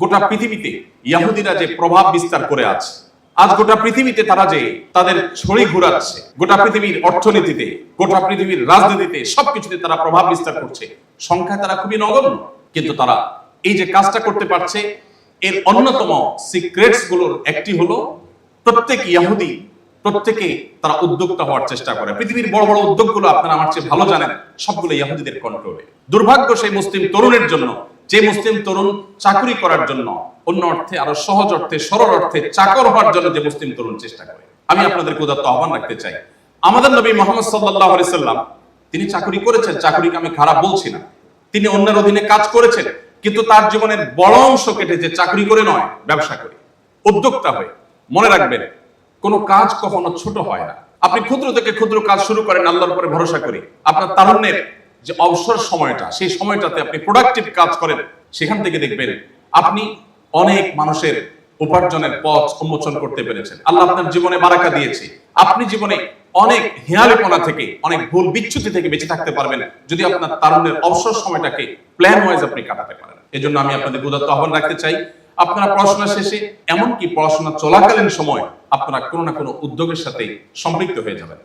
গোটা পৃথিবীতে ইহুদিরা যে প্রভাব বিস্তার করে আছে, আজ গোটা পৃথিবীতে তারা যে তাদের ছড়ি ঘুরাচ্ছে, গোটা পৃথিবীর অর্থনীতিতে, গোটা পৃথিবীর রাজনীতিতে, সবকিছুতে তারা প্রভাব বিস্তার করছে। সংখ্যায় তারা খুবই নগণ্য, কিন্তু তারা এই যে কাজটা করতে পারছে, এর অন্যতম সিক্রেটস গুলোর একটি হলো প্রত্যেক ইহুদি প্রত্যেকে তারা উদ্যোক্তা হওয়ার চেষ্টা করে। পৃথিবীর বড় বড় উদ্যোগগুলো আপনারা আমার চেয়ে ভালো জানেন, সবগুলো ইহুদিদের কন্ট্রোলে। দুর্ভাগ্য সেই মুসলিম তরুণের জন্য, যে মুসলিম তরুণ চাকরি করার জন্য, অন্য অর্থে আরো সহজ অর্থে সরল অর্থে চাকর হওয়ার জন্য যে মুসলিম তরুণ চেষ্টা করে। আমি আপনাদেরকে উদাত্ত আহ্বান রাখতে চাই, আমাদের নবী মুহাম্মদ সাল্লাল্লাহু আলাইহি সাল্লাম তিনি চাকরি করেছেন, চাকরিকে আমি খারাপ বলছি না, তিনি অন্যের অধীনে কাজ করেছেন, কিন্তু তার জীবনের বড় অংশ কেটেছে চাকরি করে নয়, ব্যবসা করে, উদ্যোক্তা হয়ে। মনে রাখবেন, কোনো কাজ কখনো ছোট হয় না। আপনি ক্ষুদ্র থেকে ক্ষুদ্র কাজ শুরু করেন আল্লাহর উপরে ভরসা করি, আপনার তারুণ্যের যে অবসর সময়টা, সেই সময়টাতে আপনি প্রোডাক্টিভ কাজ করেন, সেখান থেকে দেখবেন আপনি অনেক মানুষের উপার্জনের পথ উন্মোচন করতে পেরেছেন। আল্লাহ আপনার জীবনে বারাকা দিয়েছে, আপনি জীবনে অনেক হেয়ালিপনা থেকে, অনেক ভুল বিচ্যুতি থেকে বেঁচে থাকতে পারবেন যদি আপনার তারুণ্যের অবসর সময়টাকে প্ল্যান ওয়াইজ আপনি কাটাতে পারেন। এজন্য আমি আপনাদের উদাত্ত আহ্বান রাখতে চাই, আপনারা পড়াশোনা শেষে, এমনকি পড়াশোনা চলাকালীন সময় আপনারা কোনো না কোনো উদ্যোগের সাথে সম্পৃক্ত হয়ে যাবেন।